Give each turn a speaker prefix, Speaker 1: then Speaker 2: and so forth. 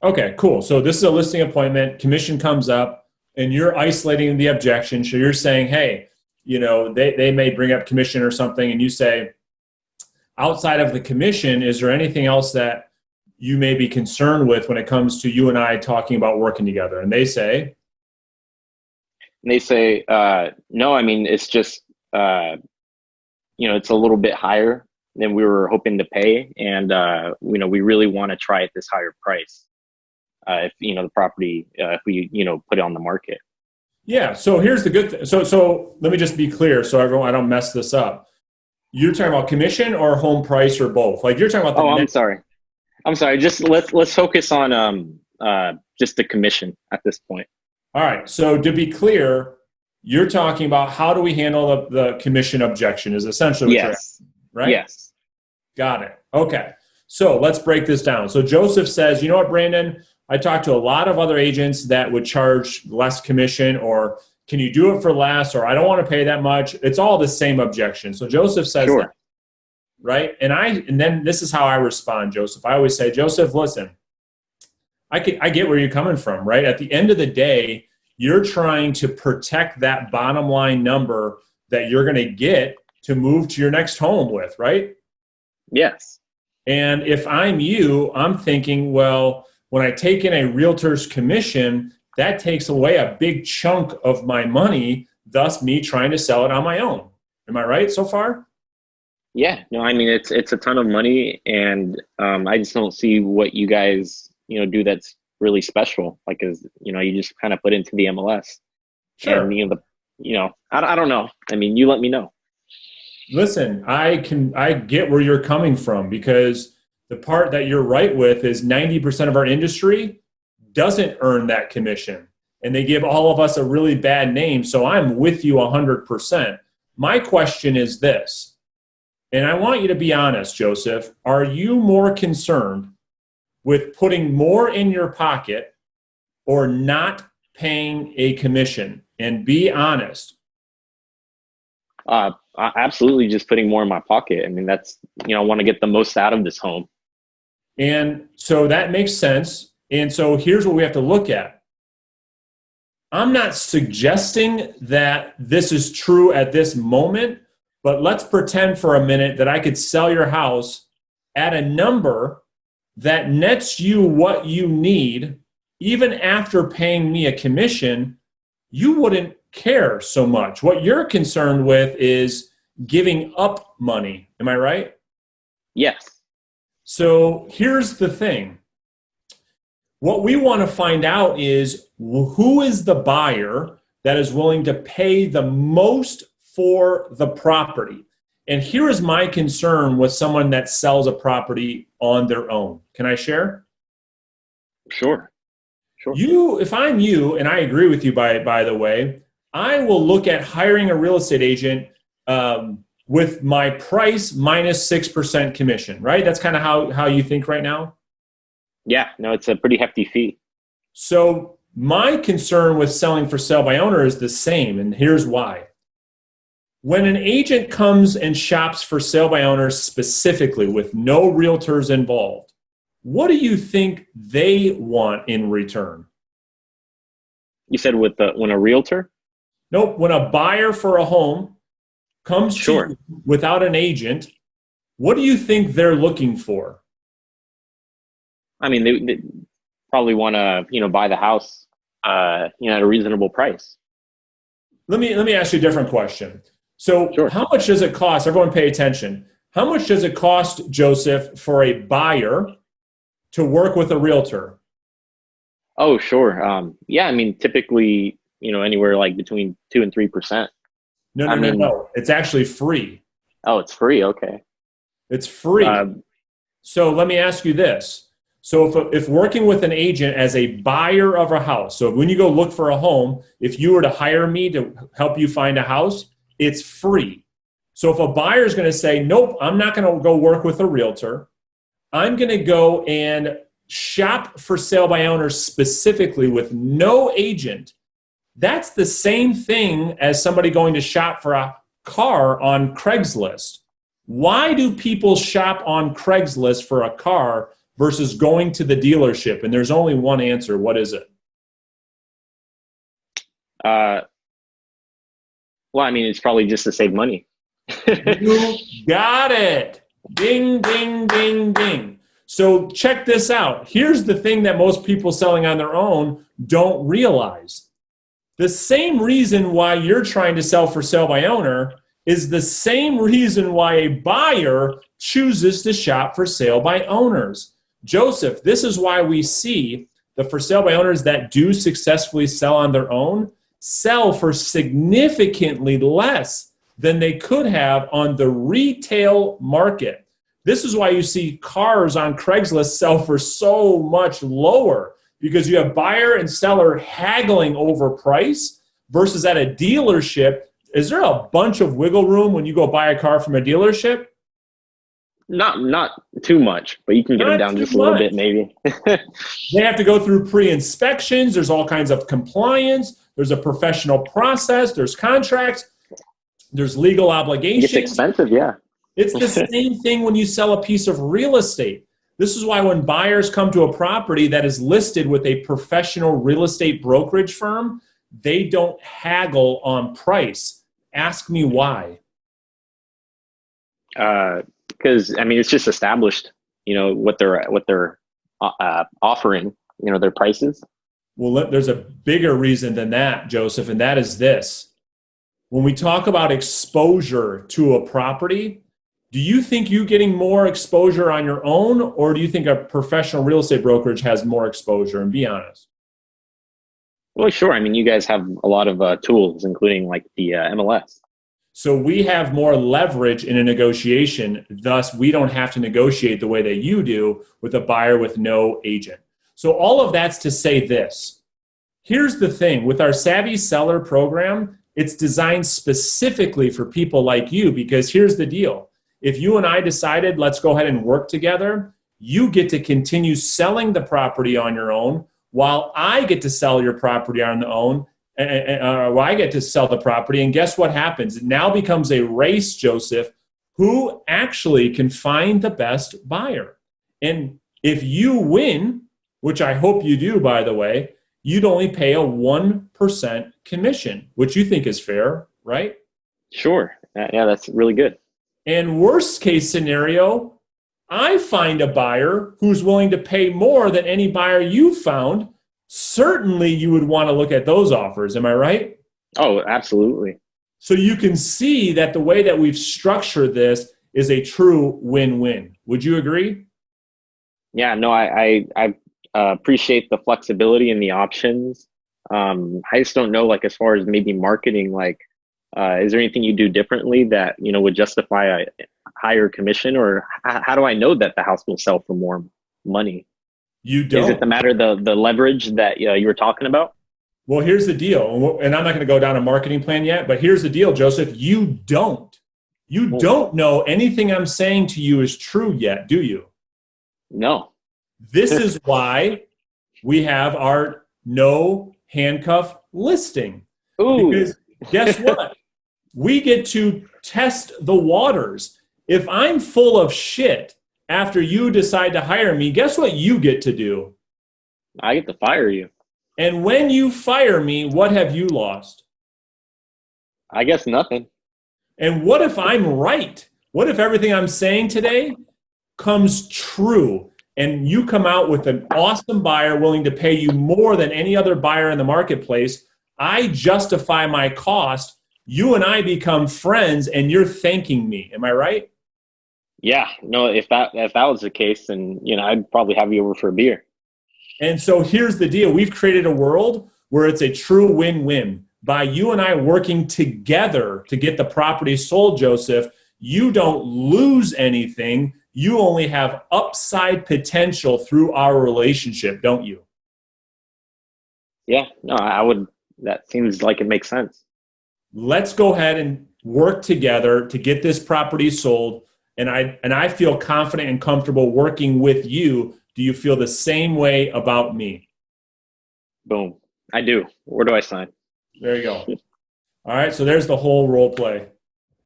Speaker 1: Okay, cool. So this is a listing appointment, commission comes up, and you're isolating the objection. So you're saying, hey, they may bring up commission or something, and you say, outside of the commission, is there anything else that you may be concerned with when it comes to you and I talking about working together? And they say,
Speaker 2: no, I mean, it's just, it's a little bit higher than we were hoping to pay. And, we really want to try at this higher price. If, the property, if we, put it on the market.
Speaker 1: Yeah. So here's the good thing. So let me just be clear so everyone, I don't mess this up. You're talking about commission or home price or both? Like you're talking about
Speaker 2: I'm sorry. Just let's focus on just the commission at this point.
Speaker 1: All right. So to be clear, you're talking about how do we handle the commission objection is essentially what you're asking, right?
Speaker 2: Yes.
Speaker 1: Got it. Okay. So let's break this down. So Joseph says, you know what, Brandon? I talked to a lot of other agents that would charge less commission, or can you do it for less, or I don't want to pay that much. It's all the same objection. So Joseph says that, right? And then this is how I respond, Joseph. I always say, Joseph, listen, I get where you're coming from, right? At the end of the day, you're trying to protect that bottom line number that you're going to get to move to your next home with, right?
Speaker 2: Yes.
Speaker 1: And if I'm you, I'm thinking, well, when I take in a realtor's commission, that takes away a big chunk of my money, thus me trying to sell it on my own. Am I right so far?
Speaker 2: Yeah. No, I mean, it's a ton of money, and I just don't see what you guys, do that's really special. Like, you just kind of put into the MLS.
Speaker 1: Sure.
Speaker 2: And, I don't know. I mean, you let me know.
Speaker 1: Listen, I get where you're coming from, because the part that you're right with is 90% of our industry doesn't earn that commission, and they give all of us a really bad name. So I'm with you 100%. My question is this, and I want you to be honest, Joseph. Are you more concerned with putting more in your pocket or not paying a commission? And be honest.
Speaker 2: Absolutely, just putting more in my pocket. I mean, that's, I want to get the most out of this home.
Speaker 1: And so that makes sense. And so here's what we have to look at. I'm not suggesting that this is true at this moment, but let's pretend for a minute that I could sell your house at a number that nets you what you need. Even after paying me a commission, you wouldn't care so much. What you're concerned with is giving up money. Am I right?
Speaker 2: Yes.
Speaker 1: So here's the thing. What we want to find out is who is the buyer that is willing to pay the most for the property. And here is my concern with someone that sells a property on their own. Can I share?
Speaker 2: Sure.
Speaker 1: If I'm you, and I agree with you, by the way, I will look at hiring a real estate agent with my price minus 6% commission, right? That's kind of how you think right now?
Speaker 2: Yeah, no, it's a pretty hefty fee.
Speaker 1: So my concern with selling for sale by owner is the same, and here's why. When an agent comes and shops for sale by owners specifically with no realtors involved, what do you think they want in return?
Speaker 2: You said when a realtor?
Speaker 1: Nope. When a buyer for a home comes to you without an agent, what do you think they're looking for?
Speaker 2: I mean, they probably want to, buy the house, at a reasonable price.
Speaker 1: Let me ask you a different question. So How much does it cost? Everyone pay attention. How much does it cost, Joseph, for a buyer to work with a realtor?
Speaker 2: Oh, sure. Yeah, I mean, typically, anywhere like between 2 and 3%.
Speaker 1: No. It's actually free.
Speaker 2: Oh, it's free. Okay.
Speaker 1: It's free. So let me ask you this. So if working with an agent as a buyer of a house, so when you go look for a home, if you were to hire me to help you find a house, it's free. So if a buyer is going to say, nope, I'm not going to go work with a realtor, I'm going to go and shop for sale by owners specifically with no agent, that's the same thing as somebody going to shop for a car on Craigslist. Why do people shop on Craigslist for a car versus going to the dealership? And there's only one answer. What is it?
Speaker 2: Well, I mean, it's probably just to save money.
Speaker 1: You got it. Ding, ding, ding, ding. So check this out. Here's the thing that most people selling on their own don't realize. The same reason why you're trying to sell for sale by owner is the same reason why a buyer chooses to shop for sale by owners. Joseph, this is why we see the for sale by owners that do successfully sell on their own sell for significantly less than they could have on the retail market. This is why you see cars on Craigslist sell for so much lower, because you have buyer and seller haggling over price versus at a dealership. Is there a bunch of wiggle room when you go buy a car from a dealership?
Speaker 2: Not too much, but you can get them down just a little bit, maybe.
Speaker 1: They have to go through pre-inspections. There's all kinds of compliance. There's a professional process. There's contracts. There's legal obligations.
Speaker 2: It's expensive, yeah.
Speaker 1: It's the same thing when you sell a piece of real estate. This is why when buyers come to a property that is listed with a professional real estate brokerage firm, they don't haggle on price. Ask me why.
Speaker 2: Because I mean, it's just established, what they're offering, their prices.
Speaker 1: Well, there's a bigger reason than that, Joseph, and that is this. When we talk about exposure to a property, do you think you're getting more exposure on your own, or do you think a professional real estate brokerage has more exposure? And be honest.
Speaker 2: Well, sure. I mean, you guys have a lot of tools, including like the MLS.
Speaker 1: So we have more leverage in a negotiation. Thus, we don't have to negotiate the way that you do with a buyer with no agent. So all of that's to say this. Here's the thing. With our Savvy Seller program, it's designed specifically for people like you, because here's the deal. If you and I decided, let's go ahead and work together, you get to continue selling the property on your own while I get to sell your property on the own. I get to sell the property, and guess what happens? It now becomes a race, Joseph, who actually can find the best buyer. And if you win, which I hope you do, by the way, you'd only pay a 1% commission, which you think is fair, right?
Speaker 2: Sure. Yeah, that's really good.
Speaker 1: And worst case scenario, I find a buyer who's willing to pay more than any buyer you found. Certainly you would want to look at those offers. Am I right?
Speaker 2: Oh, absolutely.
Speaker 1: So you can see that the way that we've structured this is a true win-win. Would you agree?
Speaker 2: Yeah, no, I appreciate the flexibility and the options. I just don't know, like, as far as maybe marketing, like, is there anything you do differently that, would justify a higher commission, or how do I know that the house will sell for more money?
Speaker 1: You don't.
Speaker 2: Is it the matter the leverage that you were talking about?
Speaker 1: Well, here's the deal, and I'm not going to go down a marketing plan yet, but here's the deal, Joseph. You don't know anything I'm saying to you is true yet, do you?
Speaker 2: No.
Speaker 1: This is why we have our no handcuff listing.
Speaker 2: Ooh.
Speaker 1: Because guess what? We get to test the waters. If I'm full of shit after you decide to hire me, guess what you get to do?
Speaker 2: I get to fire you.
Speaker 1: And when you fire me, what have you lost?
Speaker 2: I guess nothing.
Speaker 1: And what if I'm right? What if everything I'm saying today comes true and you come out with an awesome buyer willing to pay you more than any other buyer in the marketplace? I justify my cost. You and I become friends, and you're thanking me. Am I right?
Speaker 2: Yeah. No, if that was the case, then I'd probably have you over for a beer.
Speaker 1: And so here's the deal. We've created a world where it's a true win-win. By you and I working together to get the property sold, Joseph, you don't lose anything. You only have upside potential through our relationship, don't you?
Speaker 2: Yeah. No, I would. That seems like it makes sense.
Speaker 1: Let's go ahead and work together to get this property sold. And I feel confident and comfortable working with you. Do you feel the same way about me?
Speaker 2: Boom. I do. Where do I sign?
Speaker 1: There you go. All right. So there's the whole role play.